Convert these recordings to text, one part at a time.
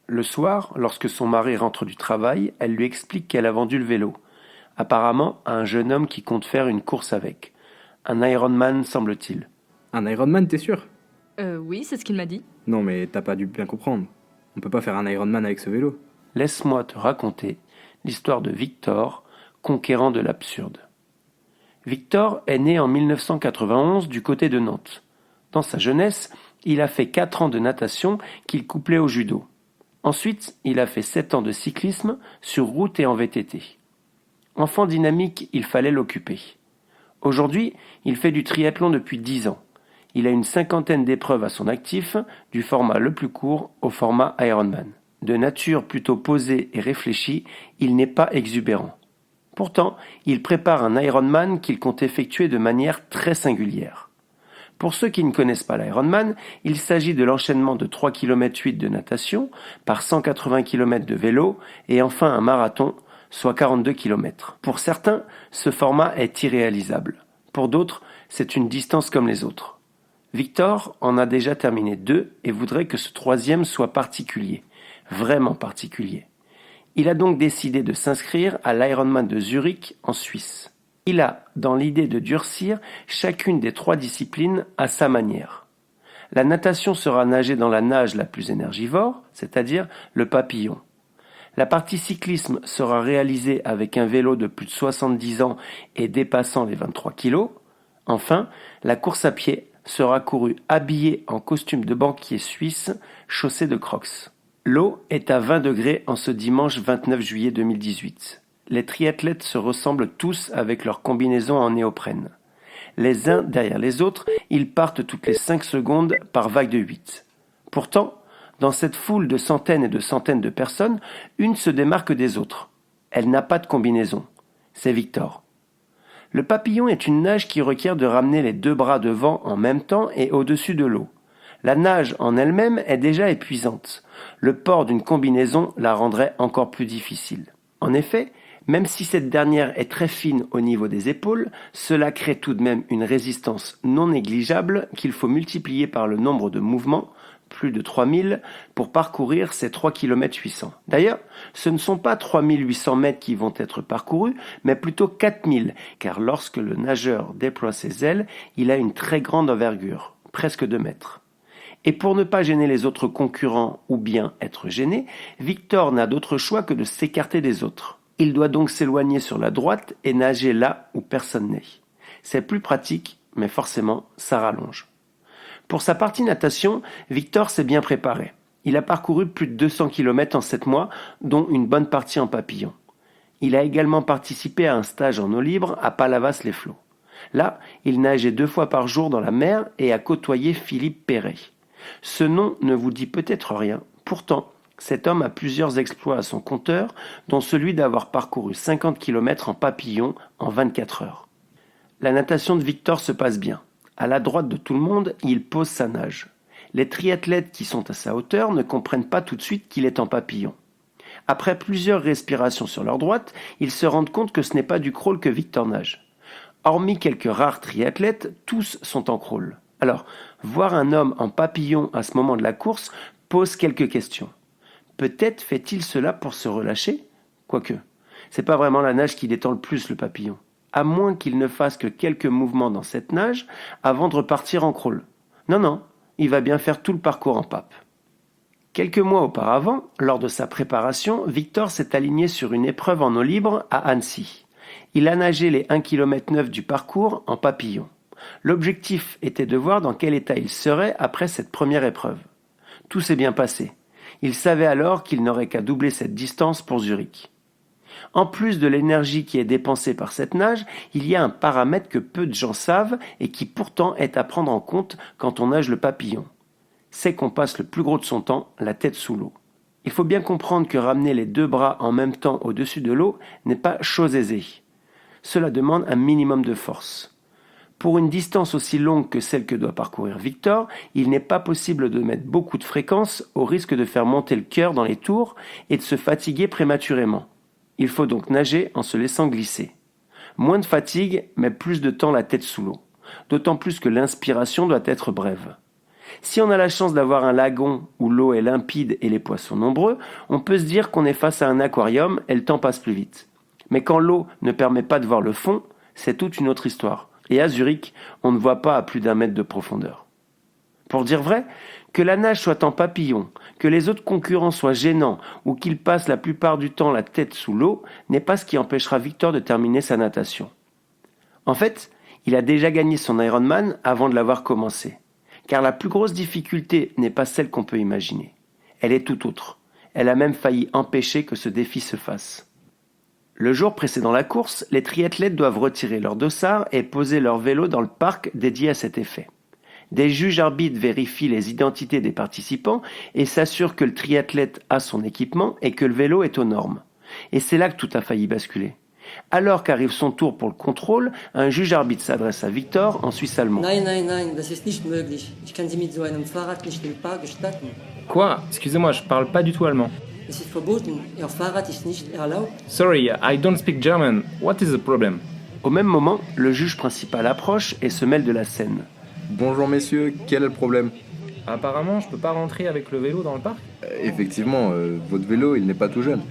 Le soir, lorsque son mari rentre du travail, elle lui explique qu'elle a vendu le vélo, apparemment à un jeune homme qui compte faire une course avec. Un Ironman, semble-t-il. Un Ironman, t'es sûr? Oui, c'est ce qu'il m'a dit. Non, mais t'as pas dû bien comprendre. On peut pas faire un Ironman avec ce vélo. Laisse-moi te raconter l'histoire de Victor, conquérant de l'absurde. Victor est né en 1991 du côté de Nantes. Dans sa jeunesse, il a fait 4 ans de natation qu'il couplait au judo. Ensuite, il a fait 7 ans de cyclisme sur route et en VTT. Enfant dynamique, il fallait l'occuper. Aujourd'hui, il fait du triathlon depuis 10 ans. Il a une 50aine d'épreuves à son actif, du format le plus court au format Ironman. De nature plutôt posée et réfléchie, il n'est pas exubérant. Pourtant, il prépare un Ironman qu'il compte effectuer de manière très singulière. Pour ceux qui ne connaissent pas l'Ironman, il s'agit de l'enchaînement de 3,8 km de natation par 180 km de vélo et enfin un marathon, soit 42 km. Pour certains, ce format est irréalisable. Pour d'autres, c'est une distance comme les autres. Victor en a déjà terminé 2 et voudrait que ce troisième soit particulier, vraiment particulier. Il a donc décidé de s'inscrire à l'Ironman de Zurich en Suisse. Il a dans l'idée de durcir chacune des 3 disciplines à sa manière. La natation sera nagée dans la nage la plus énergivore, c'est-à-dire le papillon. La partie cyclisme sera réalisée avec un vélo de plus de 70 ans et dépassant les 23 kilos. Enfin, la course à pied sera courue habillé en costume de banquier suisse, chaussé de crocs. L'eau est à 20 degrés en ce dimanche 29 juillet 2018. Les triathlètes se ressemblent tous avec leurs combinaisons en néoprène. Les uns derrière les autres, ils partent toutes les 5 secondes par vague de 8. Pourtant, dans cette foule de centaines et de centaines de personnes, une se démarque des autres. Elle n'a pas de combinaison. C'est Victor. Le papillon est une nage qui requiert de ramener les 2 bras devant en même temps et au-dessus de l'eau. La nage en elle-même est déjà épuisante. Le port d'une combinaison la rendrait encore plus difficile. En effet, même si cette dernière est très fine au niveau des épaules, cela crée tout de même une résistance non négligeable qu'il faut multiplier par le nombre de mouvements, plus de 3000, pour parcourir ces 3,8 km. D'ailleurs, ce ne sont pas 3800 mètres qui vont être parcourus, mais plutôt 4000, car lorsque le nageur déploie ses ailes, il a une très grande envergure, presque 2 mètres. Et pour ne pas gêner les autres concurrents ou bien être gêné, Victor n'a d'autre choix que de s'écarter des autres. Il doit donc s'éloigner sur la droite et nager là où personne n'est. C'est plus pratique, mais forcément, ça rallonge. Pour sa partie natation, Victor s'est bien préparé. Il a parcouru plus de 200 km en 7 mois, dont une bonne partie en papillon. Il a également participé à un stage en eau libre à Palavas-les-Flots. Là, il nageait 2 fois par jour dans la mer et a côtoyé Philippe Perret. Ce nom ne vous dit peut-être rien, pourtant, cet homme a plusieurs exploits à son compteur, dont celui d'avoir parcouru 50 km en papillon en 24 heures. La natation de Victor se passe bien. À la droite de tout le monde, il pose sa nage. Les triathlètes qui sont à sa hauteur ne comprennent pas tout de suite qu'il est en papillon. Après plusieurs respirations sur leur droite, ils se rendent compte que ce n'est pas du crawl que Victor nage. Hormis quelques rares triathlètes, tous sont en crawl. Alors, voir un homme en papillon à ce moment de la course pose quelques questions. Peut-être fait-il cela pour se relâcher? Quoique, c'est pas vraiment la nage qui détend le plus le papillon. À moins qu'il ne fasse que quelques mouvements dans cette nage avant de repartir en crawl. Non, il va bien faire tout le parcours en pape. Quelques mois auparavant, lors de sa préparation, Victor s'est aligné sur une épreuve en eau libre à Annecy. Il a nagé les 1,9 km du parcours en papillon. L'objectif était de voir dans quel état il serait après cette première épreuve. Tout s'est bien passé. Il savait alors qu'il n'aurait qu'à doubler cette distance pour Zurich. En plus de l'énergie qui est dépensée par cette nage, il y a un paramètre que peu de gens savent et qui pourtant est à prendre en compte quand on nage le papillon. C'est qu'on passe le plus gros de son temps la tête sous l'eau. Il faut bien comprendre que ramener les 2 bras en même temps au-dessus de l'eau n'est pas chose aisée. Cela demande un minimum de force. Pour une distance aussi longue que celle que doit parcourir Victor, il n'est pas possible de mettre beaucoup de fréquence au risque de faire monter le cœur dans les tours et de se fatiguer prématurément. Il faut donc nager en se laissant glisser. Moins de fatigue, mais plus de temps la tête sous l'eau. D'autant plus que l'inspiration doit être brève. Si on a la chance d'avoir un lagon où l'eau est limpide et les poissons nombreux, on peut se dire qu'on est face à un aquarium et le temps passe plus vite. Mais quand l'eau ne permet pas de voir le fond, c'est toute une autre histoire. Et à Zurich, on ne voit pas à plus d'1 mètre de profondeur. Pour dire vrai, que la nage soit en papillon, que les autres concurrents soient gênants ou qu'ils passent la plupart du temps la tête sous l'eau n'est pas ce qui empêchera Victor de terminer sa natation. En fait, il a déjà gagné son Ironman avant de l'avoir commencé. Car la plus grosse difficulté n'est pas celle qu'on peut imaginer. Elle est tout autre. Elle a même failli empêcher que ce défi se fasse. Le jour précédant la course, les triathlètes doivent retirer leur dossard et poser leur vélo dans le parc dédié à cet effet. Des juges arbitres vérifient les identités des participants et s'assurent que le triathlète a son équipement et que le vélo est aux normes. Et c'est là que tout a failli basculer. Alors qu'arrive son tour pour le contrôle, un juge arbitre s'adresse à Victor en suisse allemand. Nein, das ist nicht möglich. Ich kann Sie mit so einem Fahrrad nicht im Park gestatten. Quoi? Excusez-moi, je parle pas du tout allemand. Es ist verboten. Ihr Fahrrad ist nicht erlaubt. Sorry, I don't speak German. What is the problem? Au même moment, le juge principal approche et se mêle de la scène. Bonjour messieurs, quel est le problème? Apparemment, je peux pas rentrer avec le vélo dans le parc? Effectivement, votre vélo, il n'est pas tout jeune.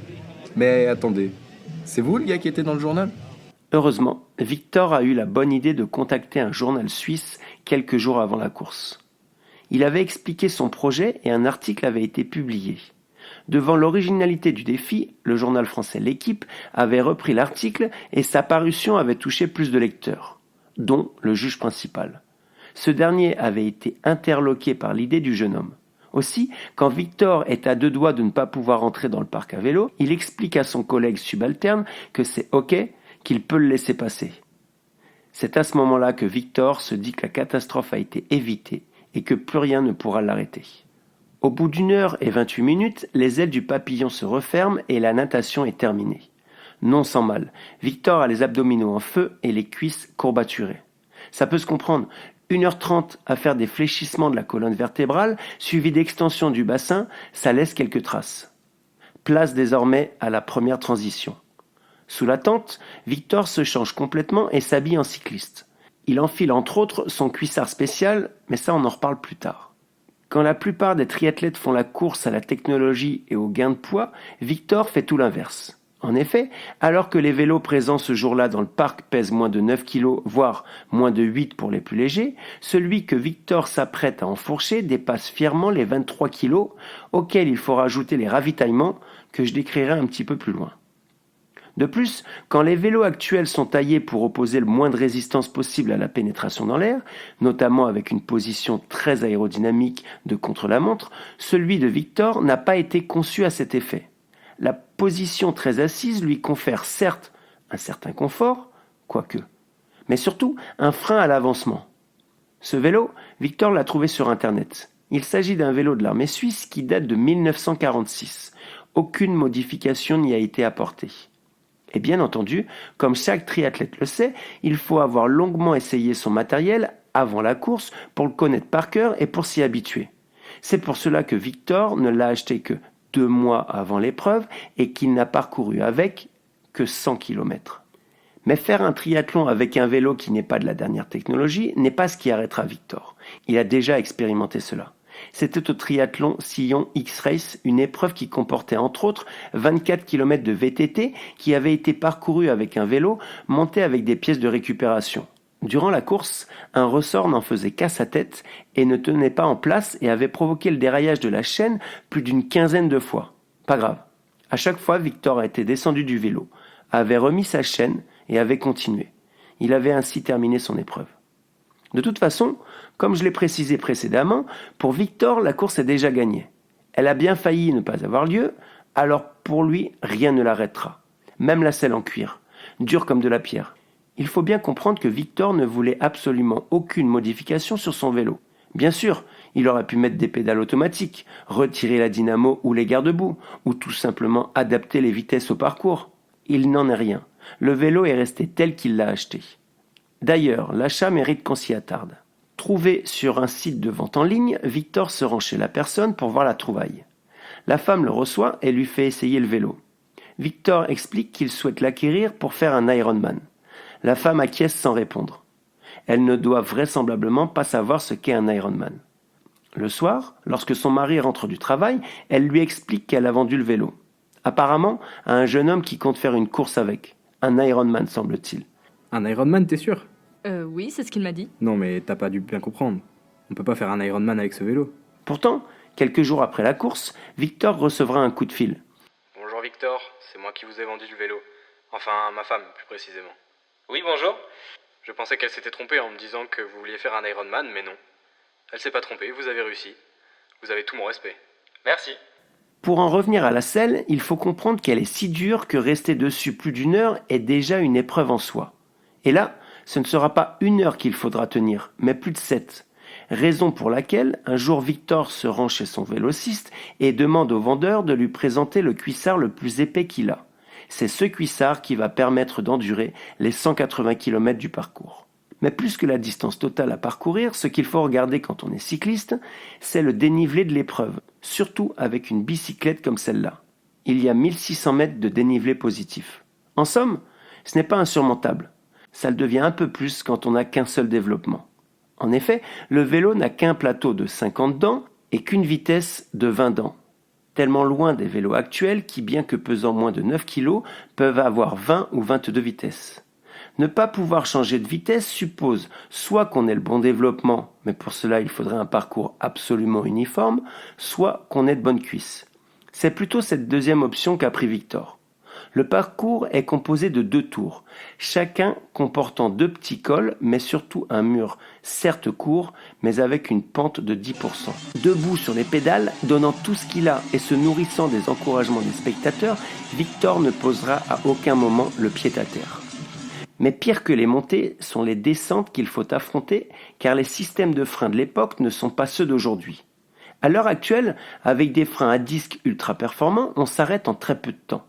Mais attendez, c'est vous le gars qui était dans le journal? Heureusement, Victor a eu la bonne idée de contacter un journal suisse quelques jours avant la course. Il avait expliqué son projet et un article avait été publié. Devant l'originalité du défi, le journal français L'Équipe avait repris l'article et sa parution avait touché plus de lecteurs, dont le juge principal. Ce dernier avait été interloqué par l'idée du jeune homme. Aussi, quand Victor est à 2 doigts de ne pas pouvoir entrer dans le parc à vélo, il explique à son collègue subalterne que c'est OK, qu'il peut le laisser passer. C'est à ce moment-là que Victor se dit que la catastrophe a été évitée et que plus rien ne pourra l'arrêter. Au bout d'1h28, les ailes du papillon se referment et la natation est terminée. Non sans mal, Victor a les abdominaux en feu et les cuisses courbaturées. Ça peut se comprendre. 1h30 à faire des fléchissements de la colonne vertébrale, suivi d'extension du bassin, ça laisse quelques traces. Place désormais à la première transition. Sous la tente, Victor se change complètement et s'habille en cycliste. Il enfile entre autres son cuissard spécial, mais ça on en reparle plus tard. Quand la plupart des triathlètes font la course à la technologie et au gain de poids, Victor fait tout l'inverse. En effet, alors que les vélos présents ce jour-là dans le parc pèsent moins de 9 kg, voire moins de 8 pour les plus légers, celui que Victor s'apprête à enfourcher dépasse fièrement les 23 kg, auxquels il faut rajouter les ravitaillements que je décrirai un petit peu plus loin. De plus, quand les vélos actuels sont taillés pour opposer le moins de résistance possible à la pénétration dans l'air, notamment avec une position très aérodynamique de contre-la-montre, celui de Victor n'a pas été conçu à cet effet. La position très assise lui confère certes un certain confort, quoique, mais surtout un frein à l'avancement. Ce vélo, Victor l'a trouvé sur Internet. Il s'agit d'un vélo de l'armée suisse qui date de 1946. Aucune modification n'y a été apportée. Et bien entendu, comme chaque triathlète le sait, il faut avoir longuement essayé son matériel avant la course pour le connaître par cœur et pour s'y habituer. C'est pour cela que Victor ne l'a acheté que 2 mois avant l'épreuve et qu'il n'a parcouru avec que 100 km. Mais faire un triathlon avec un vélo qui n'est pas de la dernière technologie n'est pas ce qui arrêtera Victor. Il a déjà expérimenté cela. C'était au triathlon Sillon X-Race, une épreuve qui comportait entre autres 24 km de VTT qui avait été parcouru avec un vélo monté avec des pièces de récupération. Durant la course, un ressort n'en faisait qu'à sa tête et ne tenait pas en place et avait provoqué le déraillage de la chaîne plus d'une quinzaine de fois. Pas grave. À chaque fois, Victor était descendu du vélo, avait remis sa chaîne et avait continué. Il avait ainsi terminé son épreuve. De toute façon, comme je l'ai précisé précédemment, pour Victor, la course est déjà gagnée. Elle a bien failli ne pas avoir lieu, alors pour lui, rien ne l'arrêtera. Même la selle en cuir, dure comme de la pierre. Il faut bien comprendre que Victor ne voulait absolument aucune modification sur son vélo. Bien sûr, il aurait pu mettre des pédales automatiques, retirer la dynamo ou les garde-boue, ou tout simplement adapter les vitesses au parcours. Il n'en est rien. Le vélo est resté tel qu'il l'a acheté. D'ailleurs, l'achat mérite qu'on s'y attarde. Trouvé sur un site de vente en ligne, Victor se rend chez la personne pour voir la trouvaille. La femme le reçoit et lui fait essayer le vélo. Victor explique qu'il souhaite l'acquérir pour faire un Ironman. La femme acquiesce sans répondre. Elle ne doit vraisemblablement pas savoir ce qu'est un Ironman. Le soir, lorsque son mari rentre du travail, elle lui explique qu'elle a vendu le vélo. Apparemment, à un jeune homme qui compte faire une course avec. Un Ironman, semble-t-il. Un Ironman, t'es sûr? Oui, c'est ce qu'il m'a dit. Non, mais t'as pas dû bien comprendre. On peut pas faire un Ironman avec ce vélo. Pourtant, quelques jours après la course, Victor recevra un coup de fil. Bonjour Victor, c'est moi qui vous ai vendu le vélo. Enfin, ma femme, plus précisément. Oui, bonjour. Je pensais qu'elle s'était trompée en me disant que vous vouliez faire un Ironman, mais non. Elle s'est pas trompée, vous avez réussi. Vous avez tout mon respect. Merci. Pour en revenir à la selle, il faut comprendre qu'elle est si dure que rester dessus plus d'une heure est déjà une épreuve en soi. Et là, ce ne sera pas 1 heure qu'il faudra tenir, mais plus de 7. Raison pour laquelle, un jour Victor se rend chez son vélociste et demande au vendeur de lui présenter le cuissard le plus épais qu'il a. C'est ce cuissard qui va permettre d'endurer les 180 km du parcours. Mais plus que la distance totale à parcourir, ce qu'il faut regarder quand on est cycliste, c'est le dénivelé de l'épreuve, surtout avec une bicyclette comme celle-là. Il y a 1600 mètres de dénivelé positif. En somme, ce n'est pas insurmontable. Ça le devient un peu plus quand on n'a qu'un seul développement. En effet, le vélo n'a qu'un plateau de 50 dents et qu'une vitesse de 20 dents. Tellement loin des vélos actuels qui, bien que pesant moins de 9 kg, peuvent avoir 20 ou 22 vitesses. Ne pas pouvoir changer de vitesse suppose soit qu'on ait le bon développement, mais pour cela il faudrait un parcours absolument uniforme, soit qu'on ait de bonnes cuisses. C'est plutôt cette deuxième option qu'a pris Victor. Le parcours est composé de 2 tours, chacun comportant 2 petits cols, mais surtout un mur, certes court, mais avec une pente de 10%. Debout sur les pédales, donnant tout ce qu'il a et se nourrissant des encouragements des spectateurs, Victor ne posera à aucun moment le pied à terre. Mais pire que les montées sont les descentes qu'il faut affronter, car les systèmes de freins de l'époque ne sont pas ceux d'aujourd'hui. À l'heure actuelle, avec des freins à disque ultra performants, on s'arrête en très peu de temps.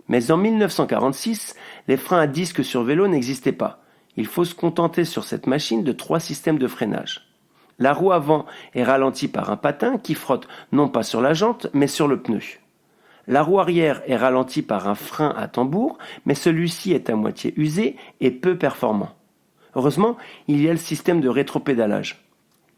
Mais en 1946, les freins à disque sur vélo n'existaient pas. Il faut se contenter sur cette machine de 3 systèmes de freinage. La roue avant est ralentie par un patin qui frotte non pas sur la jante, mais sur le pneu. La roue arrière est ralentie par un frein à tambour, mais celui-ci est à moitié usé et peu performant. Heureusement, il y a le système de rétropédalage.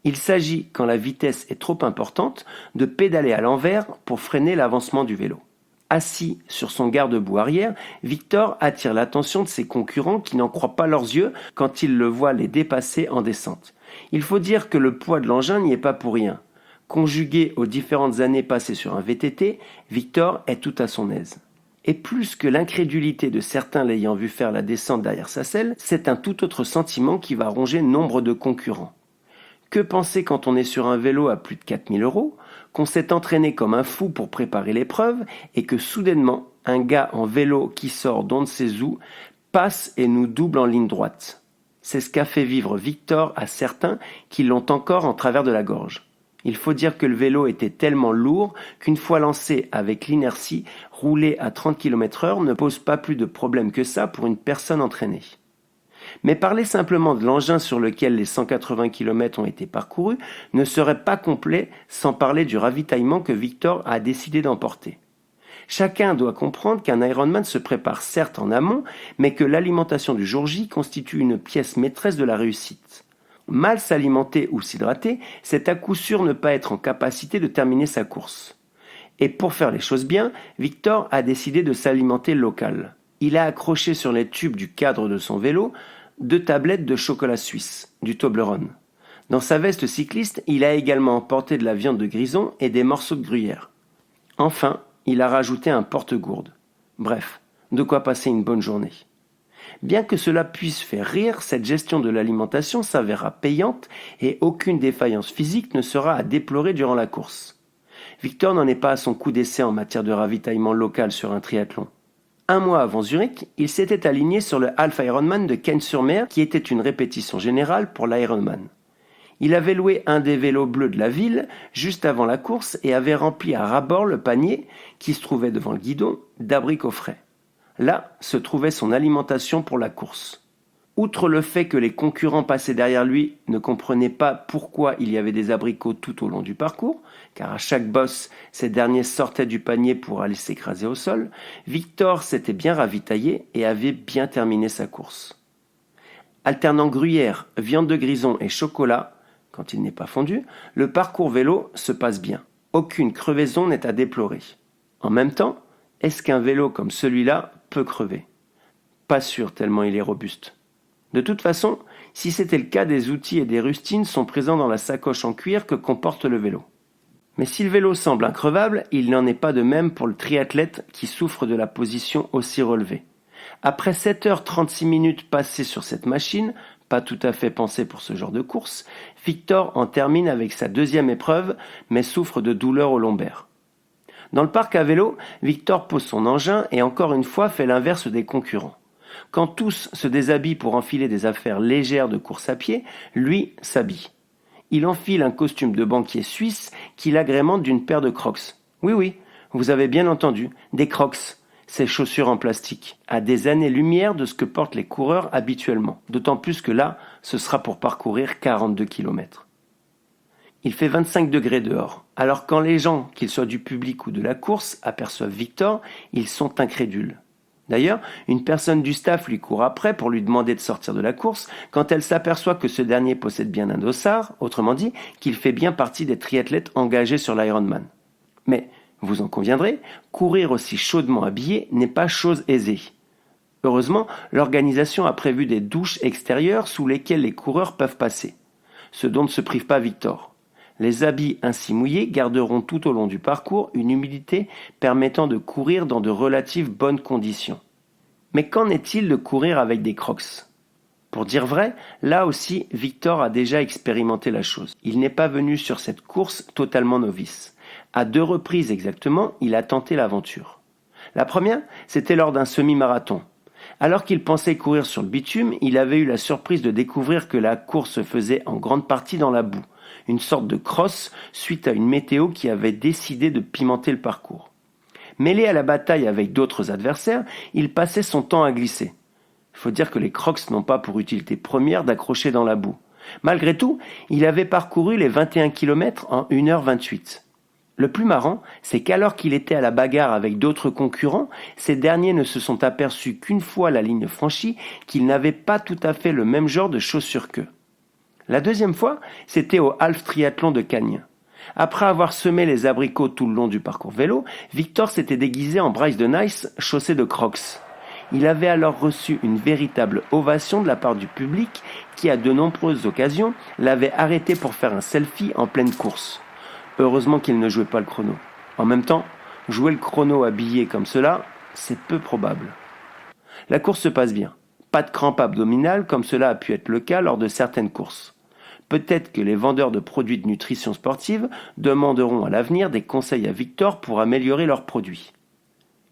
Il s'agit, quand la vitesse est trop importante, de pédaler à l'envers pour freiner l'avancement du vélo. Assis sur son garde-boue arrière, Victor attire l'attention de ses concurrents qui n'en croient pas leurs yeux quand ils le voient les dépasser en descente. Il faut dire que le poids de l'engin n'y est pas pour rien. Conjugué aux différentes années passées sur un VTT, Victor est tout à son aise. Et plus que l'incrédulité de certains l'ayant vu faire la descente derrière sa selle, c'est un tout autre sentiment qui va ronger nombre de concurrents. Que penser quand on est sur un vélo à plus de 4000 €, qu'on s'est entraîné comme un fou pour préparer l'épreuve et que soudainement, un gars en vélo qui sort d'on ne sait où passe et nous double en ligne droite. C'est ce qu'a fait vivre Victor à certains qui l'ont encore en travers de la gorge. Il faut dire que le vélo était tellement lourd qu'une fois lancé avec l'inertie, rouler à 30 km/h ne pose pas plus de problème que ça pour une personne entraînée. Mais parler simplement de l'engin sur lequel les 180 km ont été parcourus ne serait pas complet sans parler du ravitaillement que Victor a décidé d'emporter. Chacun doit comprendre qu'un Ironman se prépare certes en amont, mais que l'alimentation du jour J constitue une pièce maîtresse de la réussite. Mal s'alimenter ou s'hydrater, c'est à coup sûr ne pas être en capacité de terminer sa course. Et pour faire les choses bien, Victor a décidé de s'alimenter local. Il a accroché sur les tubes du cadre de son vélo 2 tablettes de chocolat suisse, du Toblerone. Dans sa veste cycliste, il a également emporté de la viande de grison et des morceaux de gruyère. Enfin, il a rajouté un porte-gourde. Bref, de quoi passer une bonne journée. Bien que cela puisse faire rire, cette gestion de l'alimentation s'avérera payante et aucune défaillance physique ne sera à déplorer durant la course. Victor n'en est pas à son coup d'essai en matière de ravitaillement local sur un triathlon. 1 mois avant Zurich, il s'était aligné sur le Half Ironman de Cagnes-sur-Mer qui était une répétition générale pour l'Ironman. Il avait loué un des vélos bleus de la ville juste avant la course et avait rempli à ras-bord le panier, qui se trouvait devant le guidon, d'abricots frais. Là se trouvait son alimentation pour la course. Outre le fait que les concurrents passés derrière lui ne comprenaient pas pourquoi il y avait des abricots tout au long du parcours, car à chaque bosse, ces derniers sortaient du panier pour aller s'écraser au sol, Victor s'était bien ravitaillé et avait bien terminé sa course. Alternant gruyère, viande de grison et chocolat, quand il n'est pas fondu, le parcours vélo se passe bien. Aucune crevaison n'est à déplorer. En même temps, est-ce qu'un vélo comme celui-là peut crever? Pas sûr tellement il est robuste. De toute façon, si c'était le cas, des outils et des rustines sont présents dans la sacoche en cuir que comporte le vélo. Mais si le vélo semble increvable, il n'en est pas de même pour le triathlète qui souffre de la position aussi relevée. Après 7h36 passées sur cette machine, pas tout à fait pensée pour ce genre de course, Victor en termine avec sa deuxième épreuve, mais souffre de douleurs au lombaire. Dans le parc à vélo, Victor pose son engin et encore une fois fait l'inverse des concurrents. Quand tous se déshabillent pour enfiler des affaires légères de course à pied, lui s'habille. Il enfile un costume de banquier suisse qu'il agrémente d'une paire de Crocs. Oui, vous avez bien entendu, des Crocs. Ces chaussures en plastique, à des années-lumière de ce que portent les coureurs habituellement. D'autant plus que là, ce sera pour parcourir 42 km. Il fait 25 degrés dehors. Alors quand les gens, qu'ils soient du public ou de la course, aperçoivent Victor, ils sont incrédules. D'ailleurs, une personne du staff lui court après pour lui demander de sortir de la course quand elle s'aperçoit que ce dernier possède bien un dossard, autrement dit, qu'il fait bien partie des triathlètes engagés sur l'Ironman. Mais, vous en conviendrez, courir aussi chaudement habillé n'est pas chose aisée. Heureusement, l'organisation a prévu des douches extérieures sous lesquelles les coureurs peuvent passer. Ce dont ne se prive pas Victor. Les habits ainsi mouillés garderont tout au long du parcours une humidité permettant de courir dans de relatives bonnes conditions. Mais qu'en est-il de courir avec des Crocs? Pour dire vrai, là aussi, Victor a déjà expérimenté la chose. Il n'est pas venu sur cette course totalement novice. À 2 reprises exactement, il a tenté l'aventure. La première, c'était lors d'un semi-marathon. Alors qu'il pensait courir sur le bitume, il avait eu la surprise de découvrir que la course se faisait en grande partie dans la boue. Une sorte de cross suite à une météo qui avait décidé de pimenter le parcours. Mêlé à la bataille avec d'autres adversaires, il passait son temps à glisser. Il faut dire que les Crocs n'ont pas pour utilité première d'accrocher dans la boue. Malgré tout, il avait parcouru les 21 km en 1h28. Le plus marrant, c'est qu'alors qu'il était à la bagarre avec d'autres concurrents, ces derniers ne se sont aperçus qu'une fois la ligne franchie qu'ils n'avaient pas tout à fait le même genre de chaussures qu'eux. La deuxième fois, c'était au Half Triathlon de Cagnes. Après avoir semé les abricots tout le long du parcours vélo, Victor s'était déguisé en Bryce de Nice, chaussé de Crocs. Il avait alors reçu une véritable ovation de la part du public qui, à de nombreuses occasions, l'avait arrêté pour faire un selfie en pleine course. Heureusement qu'il ne jouait pas le chrono. En même temps, jouer le chrono habillé comme cela, c'est peu probable. La course se passe bien. Pas de crampes abdominales comme cela a pu être le cas lors de certaines courses. Peut-être que les vendeurs de produits de nutrition sportive demanderont à l'avenir des conseils à Victor pour améliorer leurs produits.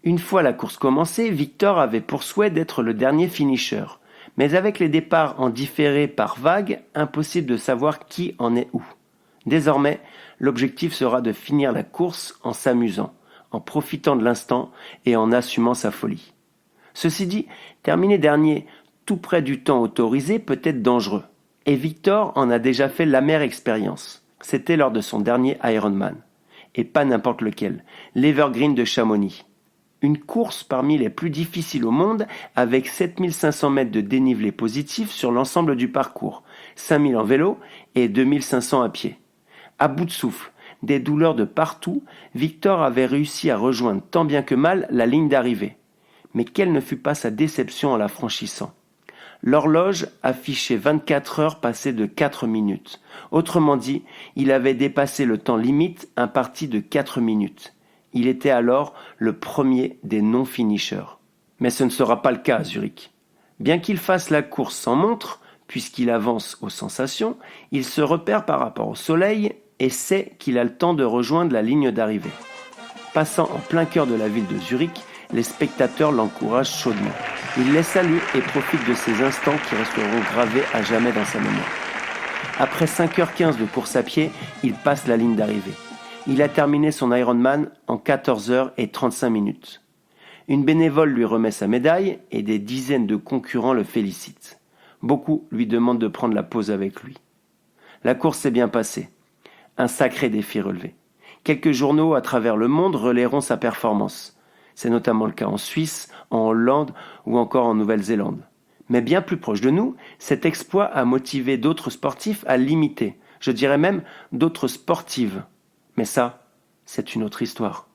Une fois la course commencée, Victor avait pour souhait d'être le dernier finisher. Mais avec les départs en différé par vague, impossible de savoir qui en est où. Désormais, l'objectif sera de finir la course en s'amusant, en profitant de l'instant et en assumant sa folie. Ceci dit, terminer dernier tout près du temps autorisé peut être dangereux. Et Victor en a déjà fait l'amère expérience. C'était lors de son dernier Ironman. Et pas n'importe lequel, l'Evergreen de Chamonix. Une course parmi les plus difficiles au monde avec 7500 mètres de dénivelé positif sur l'ensemble du parcours, 5000 en vélo et 2500 à pied. À bout de souffle, des douleurs de partout, Victor avait réussi à rejoindre tant bien que mal la ligne d'arrivée. Mais quelle ne fut pas sa déception en la franchissant. L'horloge affichait 24 heures passées de 4 minutes. Autrement dit, il avait dépassé le temps limite imparti de 4 minutes. Il était alors le premier des non-finishers. Mais ce ne sera pas le cas à Zurich. Bien qu'il fasse la course sans montre, puisqu'il avance aux sensations, il se repère par rapport au soleil et sait qu'il a le temps de rejoindre la ligne d'arrivée. Passant en plein cœur de la ville de Zurich, les spectateurs l'encouragent chaudement. Il les salue et profite de ces instants qui resteront gravés à jamais dans sa mémoire. Après 5h15 de course à pied, il passe la ligne d'arrivée. Il a terminé son Ironman en 14h35. Une bénévole lui remet sa médaille et des dizaines de concurrents le félicitent. Beaucoup lui demandent de prendre la pause avec lui. La course s'est bien passée. Un sacré défi relevé. Quelques journaux à travers le monde relayeront sa performance. C'est notamment le cas en Suisse, en Hollande ou encore en Nouvelle-Zélande. Mais bien plus proche de nous, cet exploit a motivé d'autres sportifs à l'imiter. je dirais même d'autres sportives. Mais ça, c'est une autre histoire.